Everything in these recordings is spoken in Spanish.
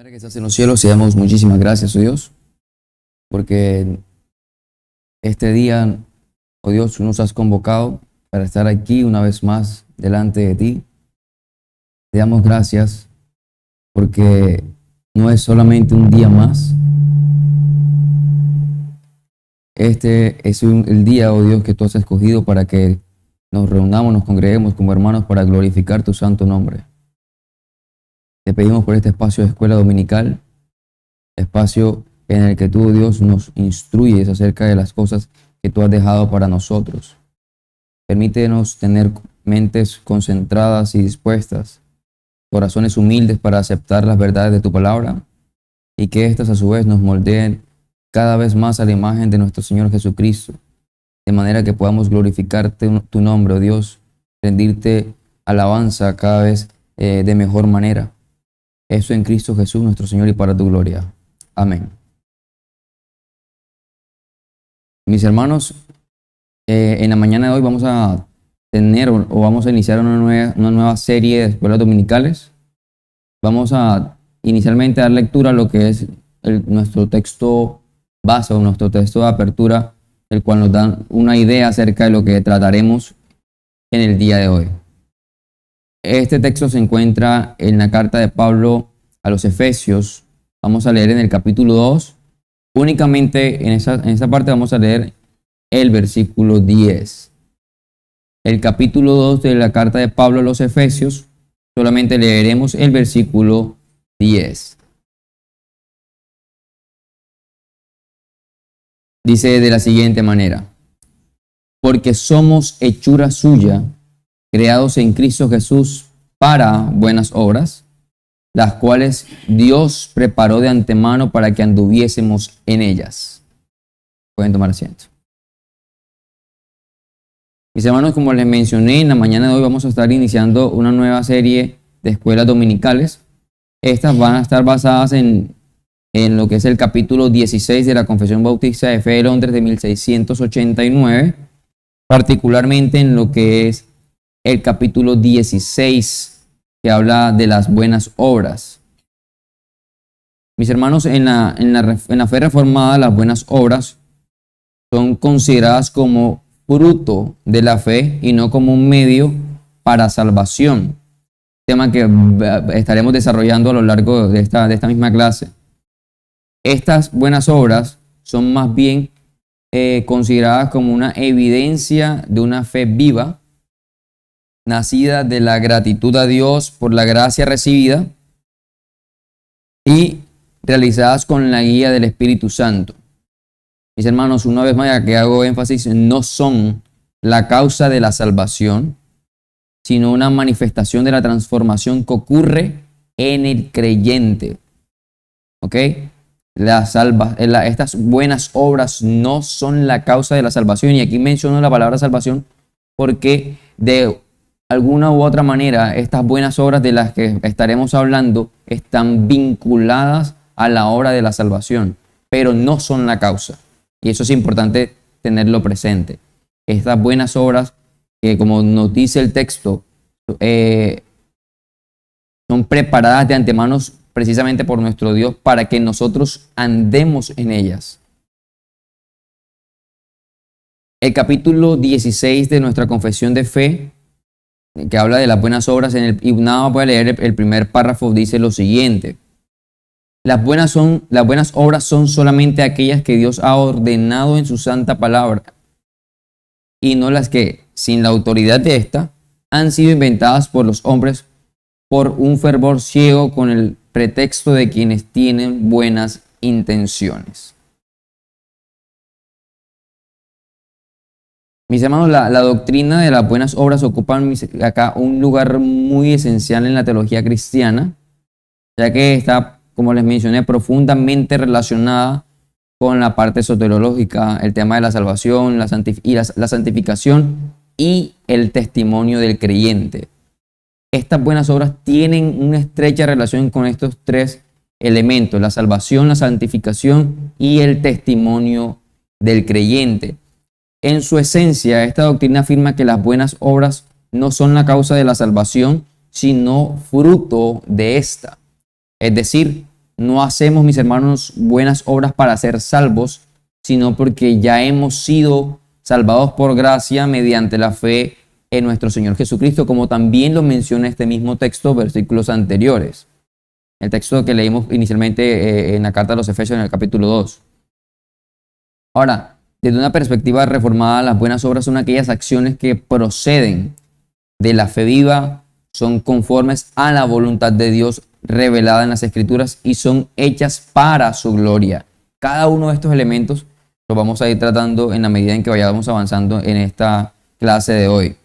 Padre que estás en los cielos, te damos muchísimas gracias, oh Dios, porque este día, oh Dios, tú nos has convocado para estar aquí una vez más delante de ti. Te damos gracias porque no es solamente un día más. Este es el día, oh Dios, que tú has escogido para que nos reunamos, nos congreguemos como hermanos para glorificar tu santo nombre. Te pedimos por este espacio de escuela dominical, espacio en el que tú, Dios, nos instruyes acerca de las cosas que tú has dejado para nosotros. Permítenos tener mentes concentradas y dispuestas, corazones humildes para aceptar las verdades de tu palabra y que éstas a su vez nos moldeen cada vez más a la imagen de nuestro Señor Jesucristo, de manera que podamos glorificarte tu nombre, oh Dios, rendirte alabanza cada vez de mejor manera. Eso en Cristo Jesús, nuestro Señor, y para tu gloria. Amén. Mis hermanos, en la mañana de hoy vamos a tener o vamos a iniciar una nueva serie de escuelas dominicales. Vamos a inicialmente dar lectura a lo que es nuestro texto base o nuestro texto de apertura, el cual nos da una idea acerca de lo que trataremos en el día de hoy. Este texto se encuentra en la carta de Pablo a los Efesios. Vamos a leer en el capítulo 2. Únicamente en esa parte vamos a leer el versículo 10. El capítulo 2 de la carta de Pablo a los Efesios, solamente leeremos el versículo 10. Dice de la siguiente manera: porque somos hechura suya, creados en Cristo Jesús para buenas obras, las cuales Dios preparó de antemano para que anduviésemos en ellas. Pueden tomar asiento. Mis hermanos, como les mencioné, en la mañana de hoy vamos a estar iniciando una nueva serie de escuelas dominicales. Estas van a estar basadas en lo que es el capítulo 16 de la Confesión Bautista de Fe de Londres de 1689, particularmente en lo que es el capítulo 16, que habla de las buenas obras. Mis hermanos, en la fe reformada, las buenas obras son consideradas como fruto de la fe y no como un medio para salvación. Tema que estaremos desarrollando a lo largo de esta misma clase. Estas buenas obras son más bien consideradas como una evidencia de una fe viva, nacida de la gratitud a Dios por la gracia recibida y realizadas con la guía del Espíritu Santo. Mis hermanos, una vez más que hago énfasis, no son la causa de la salvación, sino una manifestación de la transformación que ocurre en el creyente. ¿Ok? Estas buenas obras no son la causa de la salvación, y aquí menciono la palabra salvación porque de alguna u otra manera estas buenas obras de las que estaremos hablando están vinculadas a la obra de la salvación, pero no son la causa. Y eso es importante tenerlo presente. Estas buenas obras, que como nos dice el texto, son preparadas de antemano precisamente por nuestro Dios para que nosotros andemos en ellas. El capítulo 16 de nuestra confesión de fe, que habla de las buenas obras, y nada más voy a leer el primer párrafo, dice lo siguiente: las buenas obras son solamente aquellas que Dios ha ordenado en su santa palabra, y no las que, sin la autoridad de esta, han sido inventadas por los hombres por un fervor ciego con el pretexto de quienes tienen buenas intenciones. Mis hermanos, la doctrina de las buenas obras ocupa acá un lugar muy esencial en la teología cristiana, ya que está, como les mencioné, profundamente relacionada con la parte soteriológica, el tema de la salvación, la santificación y el testimonio del creyente. Estas buenas obras tienen una estrecha relación con estos tres elementos: la salvación, la santificación y el testimonio del creyente. En su esencia, esta doctrina afirma que las buenas obras no son la causa de la salvación, sino fruto de esta. Es decir, no hacemos, mis hermanos, buenas obras para ser salvos, sino porque ya hemos sido salvados por gracia mediante la fe en nuestro Señor Jesucristo, como también lo menciona este mismo texto, versículos anteriores. El texto que leímos inicialmente en la carta a los Efesios en el capítulo 2. Ahora, desde una perspectiva reformada, las buenas obras son aquellas acciones que proceden de la fe viva, son conformes a la voluntad de Dios revelada en las Escrituras y son hechas para su gloria. Cada uno de estos elementos los vamos a ir tratando en la medida en que vayamos avanzando en esta clase de hoy.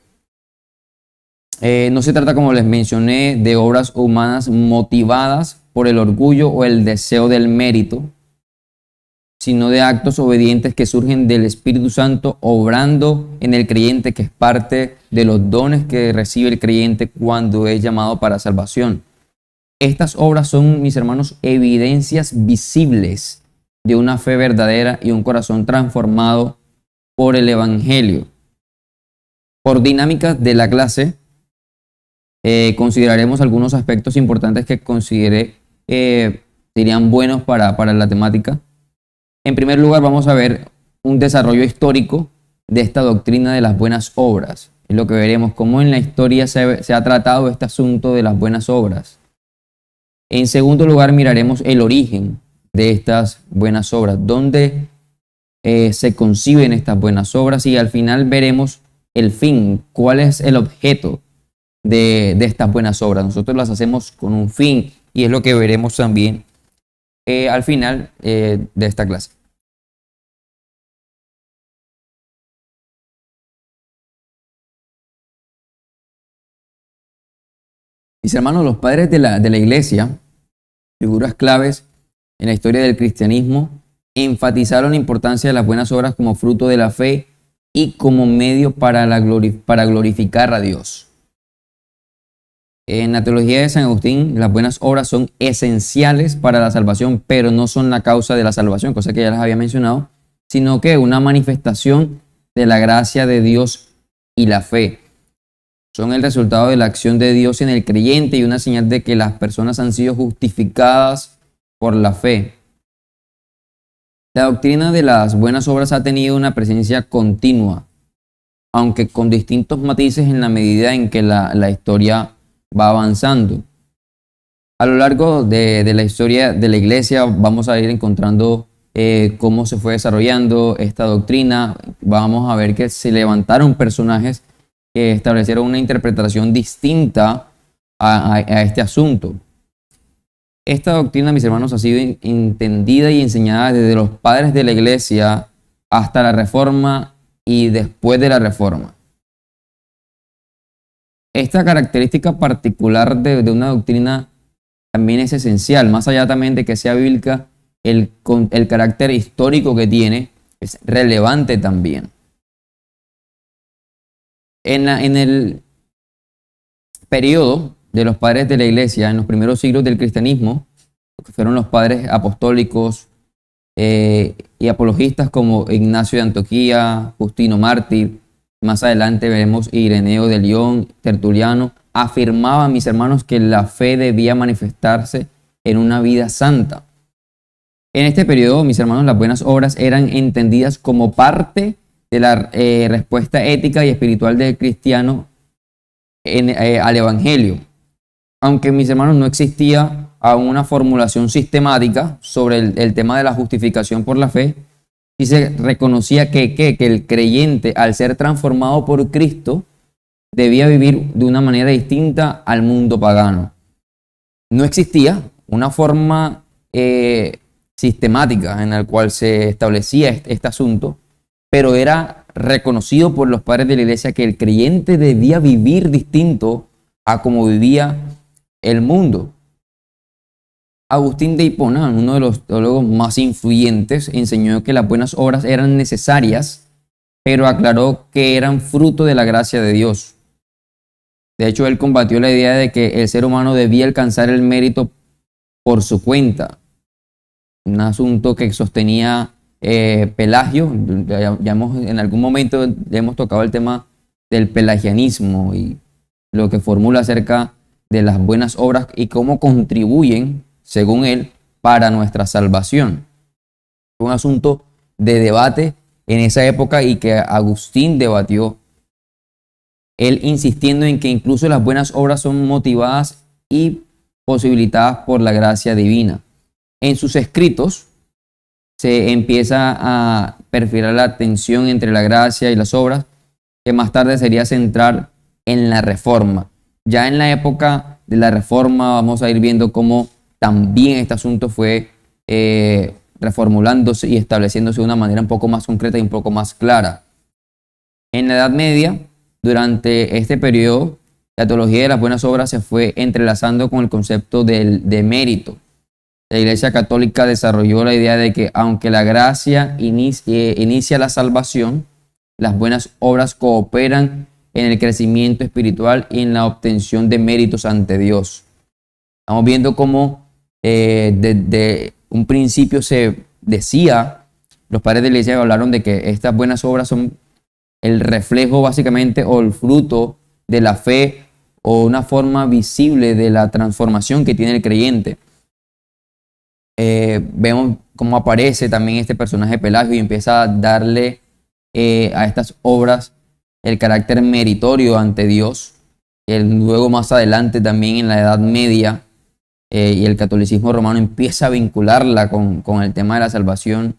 No se trata, como les mencioné, de obras humanas motivadas por el orgullo o el deseo del mérito, sino de actos obedientes que surgen del Espíritu Santo obrando en el creyente, que es parte de los dones que recibe el creyente cuando es llamado para salvación. Estas obras son, mis hermanos, evidencias visibles de una fe verdadera y un corazón transformado por el Evangelio. Por dinámicas de la clase, consideraremos algunos aspectos importantes que consideré serían buenos para la temática. En primer lugar, vamos a ver un desarrollo histórico de esta doctrina de las buenas obras. Es lo que veremos, cómo en la historia se ha tratado este asunto de las buenas obras. En segundo lugar, miraremos el origen de estas buenas obras, dónde se conciben estas buenas obras, y al final veremos el fin, cuál es el objeto de estas buenas obras. Nosotros las hacemos con un fin y es lo que veremos también al final de esta clase. Mis hermanos, los padres de la iglesia, figuras claves en la historia del cristianismo, enfatizaron la importancia de las buenas obras como fruto de la fe y como medio para glorificar a Dios. En la teología de San Agustín, las buenas obras son esenciales para la salvación, pero no son la causa de la salvación, cosa que ya les había mencionado, sino que una manifestación de la gracia de Dios y la fe. Son el resultado de la acción de Dios en el creyente y una señal de que las personas han sido justificadas por la fe. La doctrina de las buenas obras ha tenido una presencia continua, aunque con distintos matices en la medida en que la historia va avanzando. A lo largo de la historia de la iglesia vamos a ir encontrando cómo se fue desarrollando esta doctrina. Vamos a ver que se levantaron personajes que establecieron una interpretación distinta a este asunto. Esta doctrina, mis hermanos, ha sido entendida y enseñada desde los padres de la iglesia hasta la Reforma y después de la Reforma. Esta característica particular de una doctrina también es esencial, más allá también de que sea bíblica, el carácter histórico que tiene es relevante también. En el periodo de los padres de la iglesia, en los primeros siglos del cristianismo, que fueron los padres apostólicos y apologistas como Ignacio de Antioquía, Justino Mártir, más adelante veremos Ireneo de León, Tertuliano, afirmaban, mis hermanos, que la fe debía manifestarse en una vida santa. En este periodo, mis hermanos, las buenas obras eran entendidas como parte de la respuesta ética y espiritual del cristiano al Evangelio. Aunque, mis hermanos, no existía aún una formulación sistemática sobre el tema de la justificación por la fe, y se reconocía que el creyente, al ser transformado por Cristo, debía vivir de una manera distinta al mundo pagano. No existía una forma sistemática en la cual se establecía este asunto, pero era reconocido por los padres de la iglesia que el creyente debía vivir distinto a como vivía el mundo. Agustín de Hipona, uno de los teólogos más influyentes, enseñó que las buenas obras eran necesarias, pero aclaró que eran fruto de la gracia de Dios. De hecho, él combatió la idea de que el ser humano debía alcanzar el mérito por su cuenta. Un asunto que sostenía Pelagio. En algún momento ya hemos tocado el tema del pelagianismo y lo que formula acerca de las buenas obras y cómo contribuyen, según él, para nuestra salvación. Fue un asunto de debate en esa época y que Agustín debatió, él insistiendo en que incluso las buenas obras son motivadas y posibilitadas por la gracia divina. En sus escritos se empieza a perfilar la tensión entre la gracia y las obras, que más tarde sería centrar en la Reforma. Ya en la época de la Reforma vamos a ir viendo cómo también este asunto fue reformulándose y estableciéndose de una manera un poco más concreta y un poco más clara. En la Edad Media, durante este periodo, la teología de las buenas obras se fue entrelazando con el concepto de mérito. La Iglesia Católica desarrolló la idea de que aunque la gracia inicia la salvación, las buenas obras cooperan en el crecimiento espiritual y en la obtención de méritos ante Dios. Estamos viendo cómo desde un principio se decía, los padres de la Iglesia hablaron de que estas buenas obras son el reflejo básicamente o el fruto de la fe o una forma visible de la transformación que tiene el creyente. Vemos cómo aparece también este personaje Pelagio y empieza a darle a estas obras el carácter meritorio ante Dios. Luego más adelante también en la Edad Media y el catolicismo romano empieza a vincularla con el tema de la salvación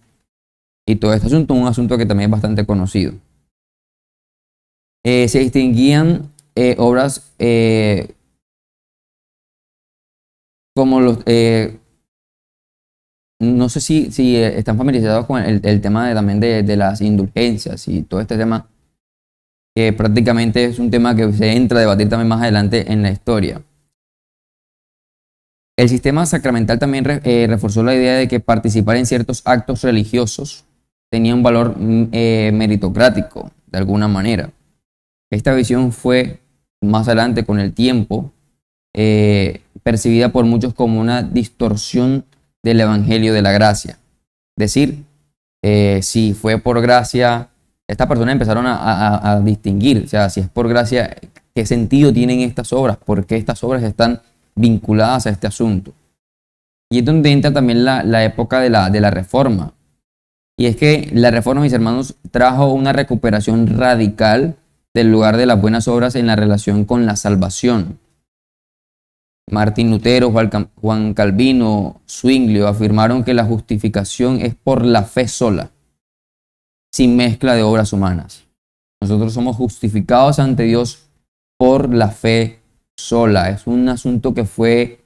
y todo este asunto, un asunto que también es bastante conocido. Se distinguían obras como los... no sé si están familiarizados con el tema también de las indulgencias y todo este tema, que prácticamente es un tema que se entra a debatir también más adelante en la historia. El sistema sacramental también reforzó la idea de que participar en ciertos actos religiosos tenía un valor meritocrático, de alguna manera. Esta visión fue más adelante con el tiempo percibida por muchos como una distorsión del evangelio de la gracia. Es decir, si fue por gracia, estas personas empezaron a distinguir, o sea, si es por gracia, ¿qué sentido tienen estas obras? ¿Por qué estas obras están vinculadas a este asunto? Y es donde entra también la época de la Reforma. Y es que la Reforma, mis hermanos, trajo una recuperación radical del lugar de las buenas obras en la relación con la salvación. Martín Lutero, Juan Calvino, Zwinglio afirmaron que la justificación es por la fe sola, sin mezcla de obras humanas. Nosotros somos justificados ante Dios por la fe sola. Es un asunto que fue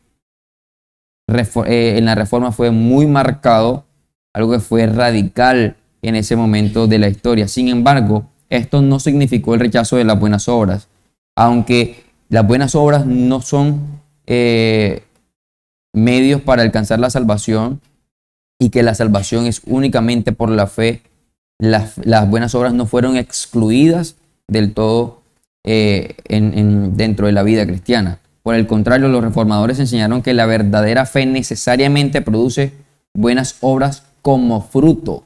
en la Reforma fue muy marcado, algo que fue radical en ese momento de la historia. Sin embargo, esto no significó el rechazo de las buenas obras, aunque las buenas obras no son medios para alcanzar la salvación y que la salvación es únicamente por la fe. Las buenas obras no fueron excluidas del todo dentro de la vida cristiana. Por el contrario, los reformadores enseñaron que la verdadera fe necesariamente produce buenas obras como fruto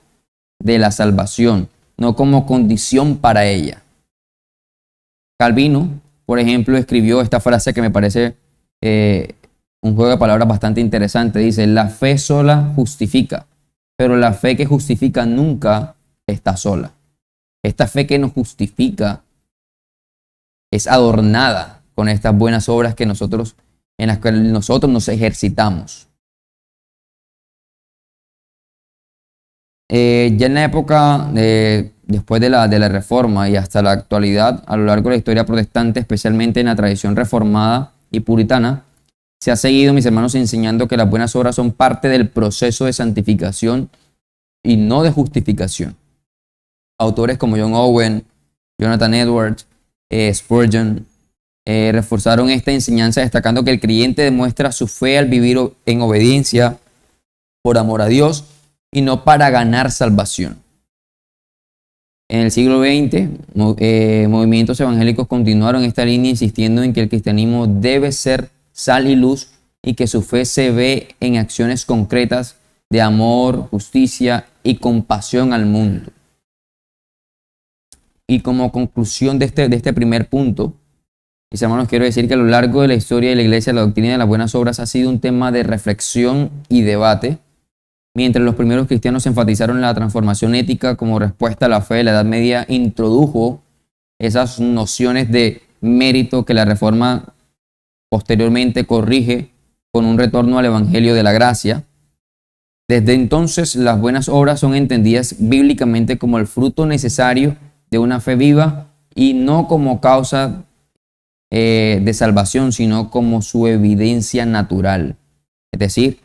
de la salvación, no como condición para ella. Calvino, por ejemplo, escribió esta frase que me parece un juego de palabras bastante interesante. Dice: la fe sola justifica, pero la fe que justifica nunca está sola. Esta fe que nos justifica es adornada con estas buenas obras en las que nosotros nos ejercitamos. Ya en la época después de la Reforma y hasta la actualidad, a lo largo de la historia protestante, especialmente en la tradición reformada y puritana, se ha seguido, mis hermanos, enseñando que las buenas obras son parte del proceso de santificación y no de justificación. Autores como John Owen, Jonathan Edwards, Spurgeon reforzaron esta enseñanza destacando que el creyente demuestra su fe al vivir en obediencia por amor a Dios y no para ganar salvación. En el siglo XX, movimientos evangélicos continuaron esta línea insistiendo en que el cristianismo debe ser sal y luz y que su fe se ve en acciones concretas de amor, justicia y compasión al mundo. Y como conclusión de este primer punto, Mis hermanos, quiero decir que a lo largo de la historia de la iglesia, la doctrina de las buenas obras ha sido un tema de reflexión y debate. Mientras los primeros cristianos enfatizaron la transformación ética como respuesta a la fe, la Edad Media introdujo esas nociones de mérito que la Reforma posteriormente corrige con un retorno al Evangelio de la gracia. Desde entonces, las buenas obras son entendidas bíblicamente como el fruto necesario de una fe viva y no como causa de salvación, sino como su evidencia natural. Es decir,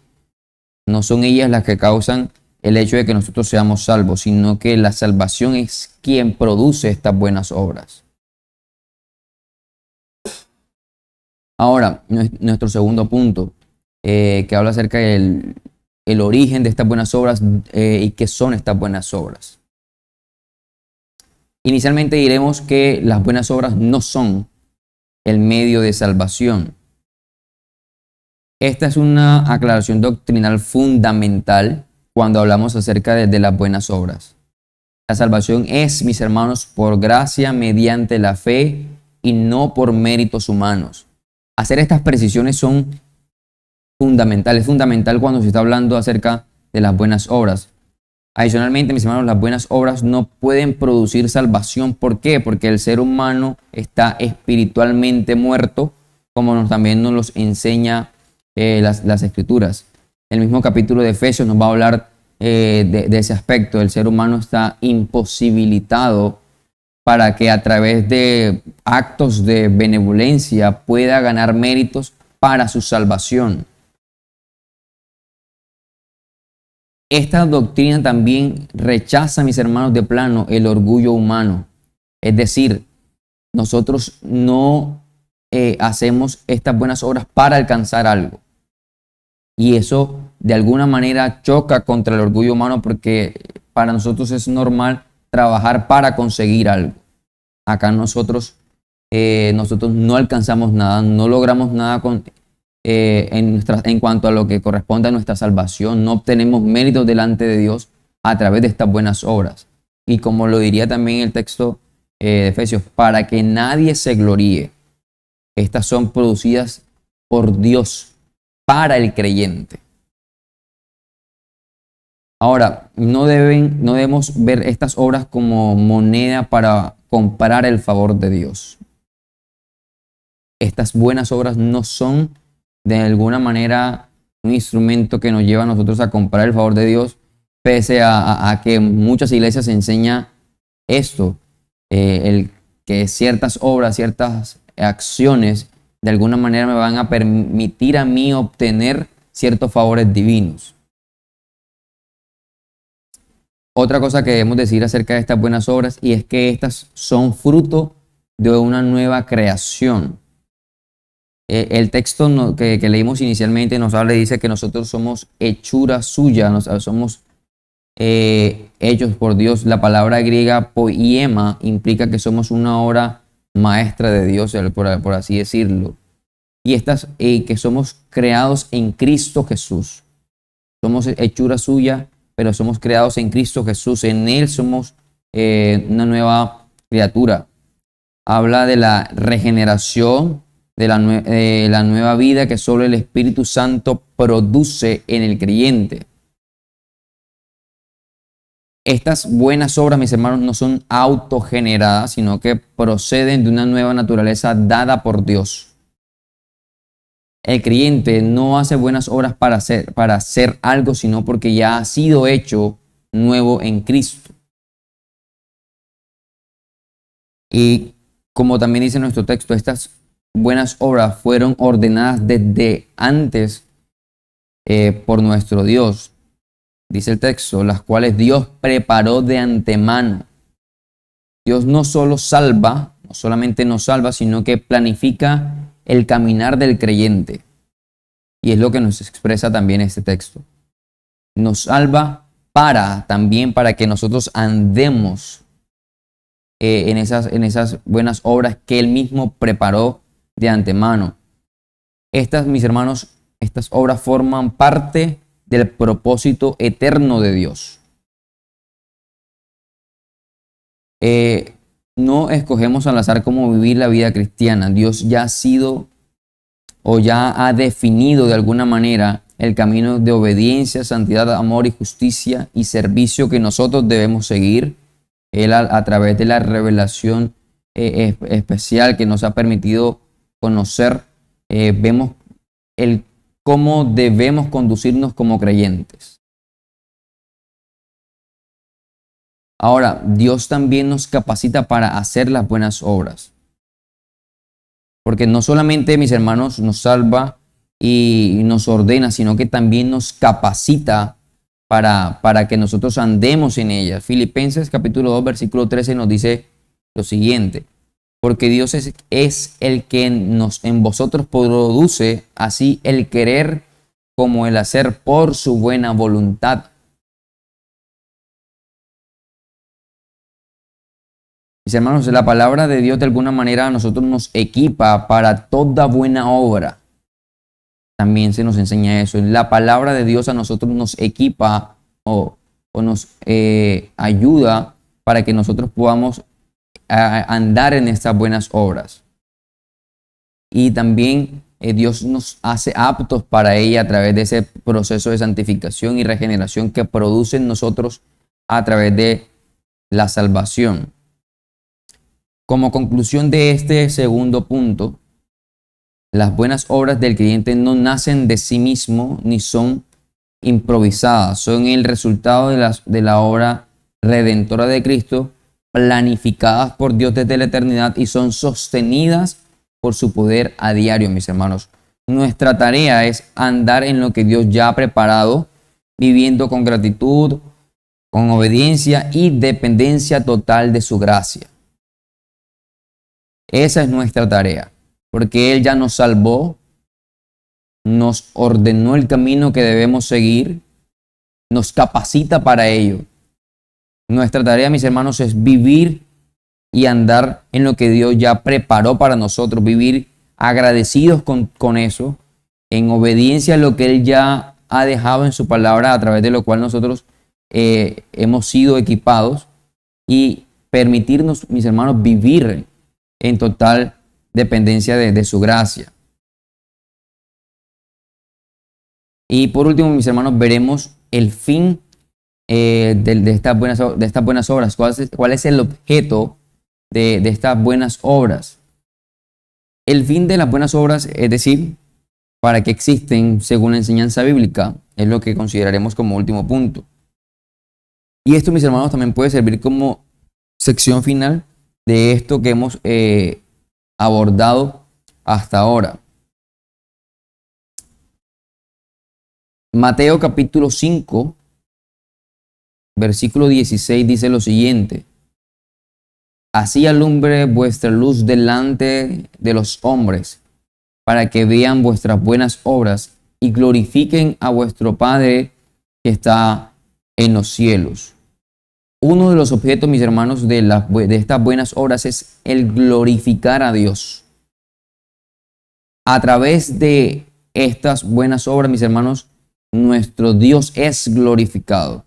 no son ellas las que causan el hecho de que nosotros seamos salvos, sino que la salvación es quien produce estas buenas obras. Ahora, nuestro segundo punto, que habla acerca del el origen de estas buenas obras y qué son estas buenas obras. Inicialmente diremos que las buenas obras no son el medio de salvación. Esta es una aclaración doctrinal fundamental cuando hablamos acerca de las buenas obras. La salvación es, mis hermanos, por gracia mediante la fe y no por méritos humanos. Hacer estas precisiones son fundamentales. Es fundamental cuando se está hablando acerca de las buenas obras. Adicionalmente, mis hermanos, las buenas obras no pueden producir salvación. ¿Por qué? Porque el ser humano está espiritualmente muerto, como también nos los enseña las Escrituras. El mismo capítulo de Efesios nos va a hablar de ese aspecto. El ser humano está imposibilitado para que a través de actos de benevolencia pueda ganar méritos para su salvación. Esta doctrina también rechaza, mis hermanos, de plano el orgullo humano. Es decir, nosotros no hacemos estas buenas obras para alcanzar algo. Y eso de alguna manera choca contra el orgullo humano porque para nosotros es normal trabajar para conseguir algo. Acá nosotros no alcanzamos nada, no logramos nada en cuanto a lo que corresponde a nuestra salvación. No obtenemos méritos delante de Dios a través de estas buenas obras. Y como lo diría también el texto de Efesios, para que nadie se gloríe. Estas son producidas por Dios para el creyente. Ahora, no debemos ver estas obras como moneda para comprar el favor de Dios. Estas buenas obras no son de alguna manera un instrumento que nos lleva a nosotros a comprar el favor de Dios, pese a que muchas iglesias enseñan esto, el que ciertas obras, ciertas acciones de alguna manera me van a permitir a mí obtener ciertos favores divinos. Otra cosa que debemos decir acerca de estas buenas obras y es que estas son fruto de una nueva creación. El texto que leímos inicialmente nos habla y dice que nosotros somos hechura suya, somos hechos por Dios. La palabra griega poiema implica que somos una obra maestra de Dios, por así decirlo. Y que somos creados en Cristo Jesús. Somos hechura suya, pero somos creados en Cristo Jesús. En Él somos una nueva criatura. Habla de la regeneración, de la nueva vida que solo el Espíritu Santo produce en el creyente. Estas buenas obras, mis hermanos, no son autogeneradas, sino que proceden de una nueva naturaleza dada por Dios. El creyente no hace buenas obras para hacer algo, sino porque ya ha sido hecho nuevo en Cristo. Y como también dice nuestro texto, estas buenas obras fueron ordenadas desde antes por nuestro Dios. Dice el texto, las cuales Dios preparó de antemano. Dios no solo salva, no solamente nos salva, sino que planifica el caminar del creyente. Y es lo que nos expresa también este texto. Nos salva también para que nosotros andemos en esas buenas obras que Él mismo preparó de antemano. Estas, mis hermanos, estas obras forman parte del propósito eterno de Dios. no escogemos al azar cómo vivir la vida cristiana. Dios ya ha sido o ya ha definido de alguna manera el camino de obediencia, santidad, amor y justicia y servicio que nosotros debemos seguir. Él a través de la revelación especial que nos ha permitido conocer, vemos el cómo debemos conducirnos como creyentes. Ahora, Dios también nos capacita para hacer las buenas obras. Porque no solamente, mis hermanos, nos salva y nos ordena, sino que también nos capacita para que nosotros andemos en ellas. Filipenses capítulo 2, versículo 13 nos dice lo siguiente: porque Dios es el que en vosotros produce así el querer como el hacer por su buena voluntad. Mis hermanos, la palabra de Dios de alguna manera a nosotros nos equipa para toda buena obra. También se nos enseña eso. La palabra de Dios a nosotros nos equipa o nos ayuda para que nosotros podamos andar en estas buenas obras. Y también Dios nos hace aptos para ella a través de ese proceso de santificación y regeneración que produce en nosotros a través de la salvación. Como conclusión de este segundo punto, las buenas obras del creyente no nacen de sí mismo ni son improvisadas, son el resultado de la obra redentora de Cristo, planificadas por Dios desde la eternidad y son sostenidas por su poder a diario, mis hermanos. Nuestra tarea es andar en lo que Dios ya ha preparado, viviendo con gratitud, con obediencia y dependencia total de su gracia. Esa es nuestra tarea, porque Él ya nos salvó, nos ordenó el camino que debemos seguir, nos capacita para ello. Nuestra tarea, mis hermanos, es vivir y andar en lo que Dios ya preparó para nosotros, vivir agradecidos con eso, en obediencia a lo que Él ya ha dejado en su palabra, a través de lo cual nosotros hemos sido equipados, y permitirnos, mis hermanos, vivir en total dependencia de su gracia. Y por último, mis hermanos, veremos el fin de estas buenas obras. ¿Cuál es el objeto de estas buenas obras? El fin de las buenas obras, es decir, para qué existen según la enseñanza bíblica, es lo que consideraremos como último punto. Y esto, mis hermanos, también puede servir como sección final de esto que hemos abordado hasta ahora. Mateo capítulo 5, versículo 16 dice lo siguiente: así alumbre vuestra luz delante de los hombres, para que vean vuestras buenas obras y glorifiquen a vuestro Padre que está en los cielos. Uno de los objetos, mis hermanos, de estas buenas obras es el glorificar a Dios. A través de estas buenas obras, mis hermanos, nuestro Dios es glorificado.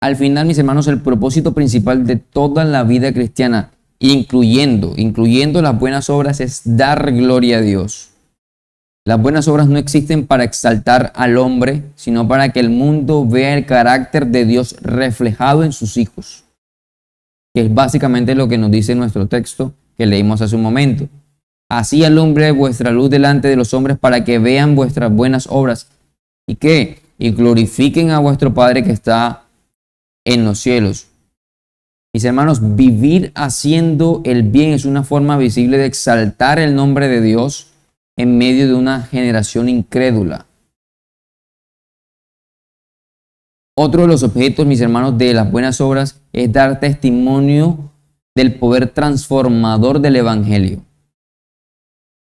Al final, mis hermanos, el propósito principal de toda la vida cristiana, incluyendo las buenas obras, es dar gloria a Dios. Las buenas obras no existen para exaltar al hombre, sino para que el mundo vea el carácter de Dios reflejado en sus hijos, que es básicamente lo que nos dice nuestro texto que leímos hace un momento. Así alumbre vuestra luz delante de los hombres, para que vean vuestras buenas obras y glorifiquen a vuestro Padre que está en los cielos. Mis hermanos, vivir haciendo el bien es una forma visible de exaltar el nombre de Dios en medio de una generación incrédula. Otro de los objetos, mis hermanos, de las buenas obras es dar testimonio del poder transformador del Evangelio.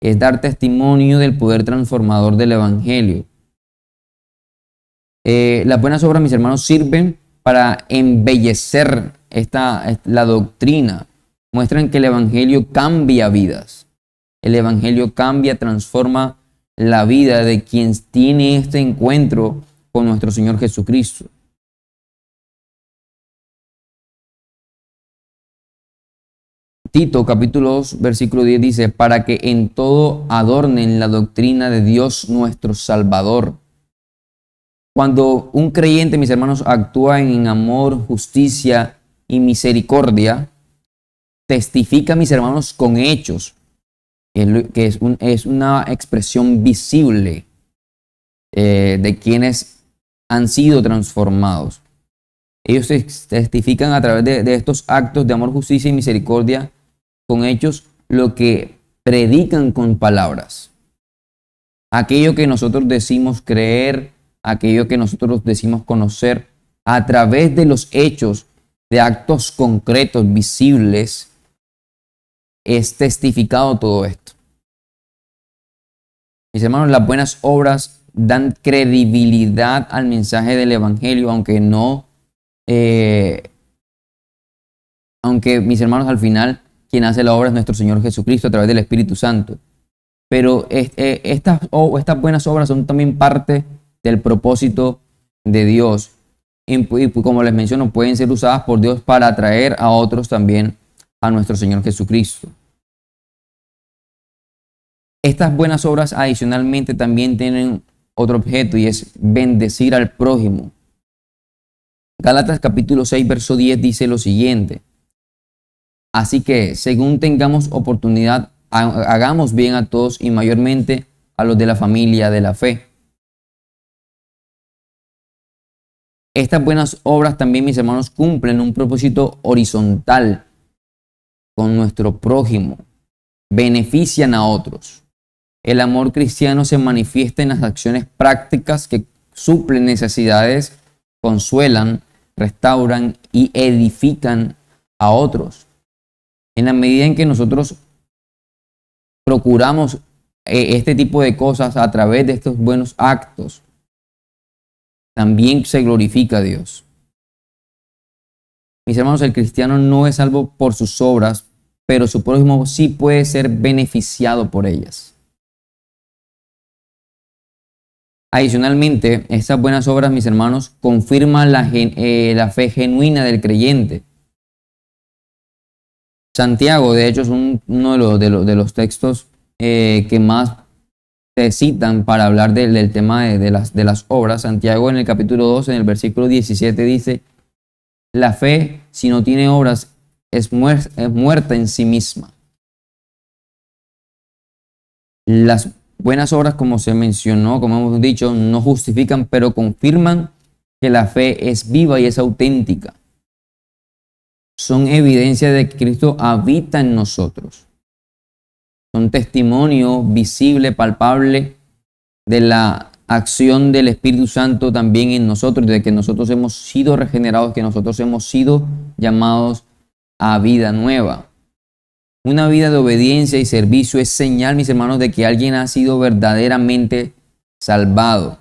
Es dar testimonio del poder transformador del Evangelio. Las buenas obras, mis hermanos, sirven para embellecer la doctrina. Muestran que el Evangelio cambia vidas. El Evangelio cambia, transforma la vida de quien tiene este encuentro con nuestro Señor Jesucristo. Tito capítulo 2 versículo 10 dice, para que en todo adornen la doctrina de Dios nuestro Salvador. Cuando un creyente, mis hermanos, actúa en amor, justicia y misericordia, testifica, mis hermanos, con hechos, que es una expresión visible de quienes han sido transformados. Ellos testifican a través de estos actos de amor, justicia y misericordia con hechos lo que predican con palabras. Aquello que nosotros decimos creer, aquello que nosotros decimos conocer, a través de los hechos, de actos concretos, visibles, es testificado todo esto. Mis hermanos, las buenas obras dan credibilidad al mensaje del Evangelio, aunque mis hermanos, al final, quien hace la obra es nuestro Señor Jesucristo a través del Espíritu Santo. Pero estas buenas obras son también parte del propósito de Dios. Y como les menciono, pueden ser usadas por Dios para atraer a otros también a nuestro Señor Jesucristo. Estas buenas obras adicionalmente también tienen otro objeto y es bendecir al prójimo. Gálatas capítulo 6, verso 10 dice lo siguiente. Así que, según tengamos oportunidad, hagamos bien a todos y mayormente a los de la familia de la fe. Estas buenas obras también, mis hermanos, cumplen un propósito horizontal con nuestro prójimo. Benefician a otros. El amor cristiano se manifiesta en las acciones prácticas que suplen necesidades, consuelan, restauran y edifican a otros. En la medida en que nosotros procuramos este tipo de cosas a través de estos buenos actos, también se glorifica a Dios. Mis hermanos, el cristiano no es salvo por sus obras, pero su prójimo sí puede ser beneficiado por ellas. Adicionalmente, estas buenas obras, mis hermanos, confirman la fe genuina del creyente. Santiago, de hecho, es uno de los textos que más se citan para hablar del tema de las obras. Santiago en el capítulo 2, en el versículo 17 dice, la fe, si no tiene obras, es muerta en sí misma. Las buenas obras, como se mencionó, como hemos dicho, no justifican, pero confirman que la fe es viva y es auténtica. Son evidencia de que Cristo habita en nosotros. Son testimonio visible, palpable de la acción del Espíritu Santo también en nosotros, de que nosotros hemos sido regenerados, que nosotros hemos sido llamados a vida nueva. Una vida de obediencia y servicio es señal, mis hermanos, de que alguien ha sido verdaderamente salvado.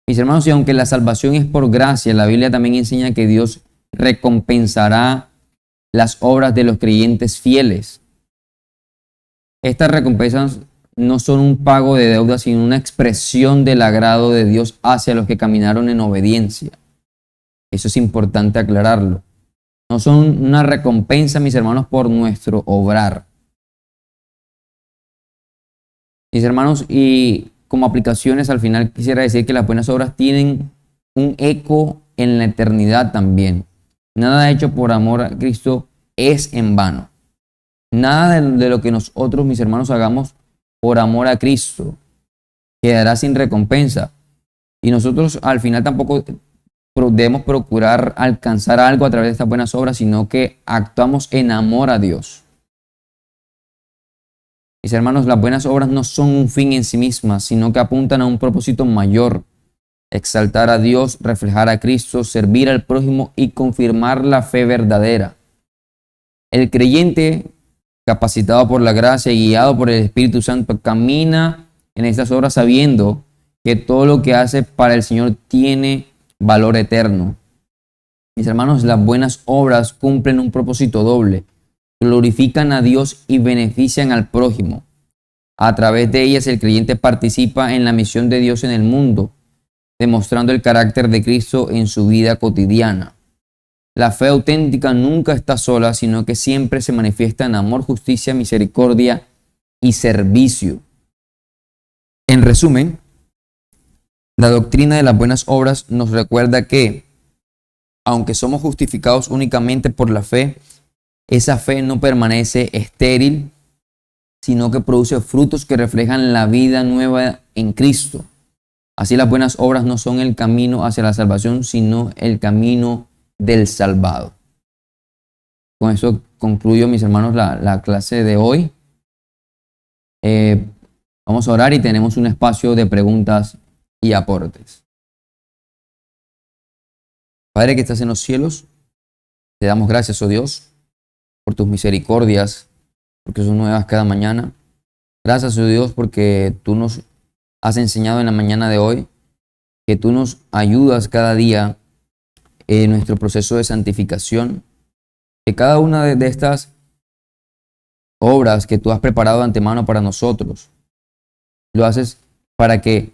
Mis hermanos, y aunque la salvación es por gracia, la Biblia también enseña que Dios recompensará las obras de los creyentes fieles. Estas recompensas no son un pago de deuda, sino una expresión del agrado de Dios hacia los que caminaron en obediencia. Eso es importante aclararlo. No son una recompensa, mis hermanos, por nuestro obrar. Mis hermanos, y como aplicaciones, al final quisiera decir que las buenas obras tienen un eco en la eternidad también. Nada hecho por amor a Cristo es en vano. Nada de lo que nosotros, mis hermanos, hagamos por amor a Cristo quedará sin recompensa. Y nosotros al final tampoco debemos procurar alcanzar algo a través de estas buenas obras, sino que actuamos en amor a Dios. Mis hermanos, las buenas obras no son un fin en sí mismas, sino que apuntan a un propósito mayor: exaltar a Dios, reflejar a Cristo, servir al prójimo y confirmar la fe verdadera. El creyente, capacitado por la gracia y guiado por el Espíritu Santo, camina en estas obras sabiendo que todo lo que hace para el Señor tiene valor eterno. Mis hermanos, las buenas obras cumplen un propósito doble: glorifican a Dios y benefician al prójimo. A través de ellas el creyente participa en la misión de Dios en el mundo, demostrando el carácter de Cristo en su vida cotidiana. La fe auténtica nunca está sola, sino que siempre se manifiesta en amor, justicia, misericordia y servicio. En resumen, la doctrina de las buenas obras nos recuerda que, aunque somos justificados únicamente por la fe, esa fe no permanece estéril, sino que produce frutos que reflejan la vida nueva en Cristo. Así las buenas obras no son el camino hacia la salvación, sino el camino del salvado. Con eso concluyo, mis hermanos, la clase de hoy. Vamos a orar y tenemos un espacio de preguntas y aportes. Padre que estás en los cielos, te damos gracias, oh Dios, por tus misericordias, porque son nuevas cada mañana. Gracias, oh Dios, porque tú nos has enseñado en la mañana de hoy, que tú nos ayudas cada día en nuestro proceso de santificación, que cada una de estas obras que tú has preparado de antemano para nosotros, lo haces para que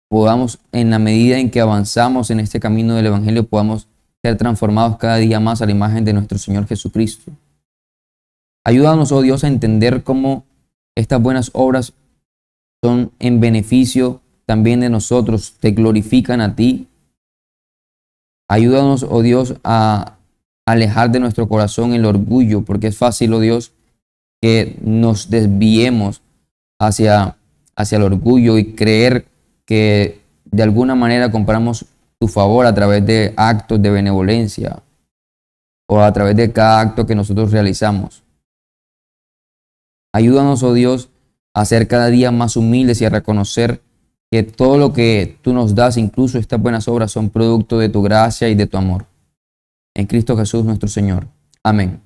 podamos, en la medida en que avanzamos en este camino del Evangelio, podamos ser transformados cada día más a la imagen de nuestro Señor Jesucristo. Ayúdanos, oh Dios, a entender cómo estas buenas obras son en beneficio también de nosotros, te glorifican a ti. Ayúdanos, oh Dios, a alejar de nuestro corazón el orgullo, porque es fácil, oh Dios, que nos desviemos hacia el orgullo y creer que de alguna manera compramos tu favor a través de actos de benevolencia o a través de cada acto que nosotros realizamos. Ayúdanos, oh Dios, a ser cada día más humildes y a reconocer que todo lo que tú nos das, incluso estas buenas obras, son producto de tu gracia y de tu amor. En Cristo Jesús nuestro Señor. Amén.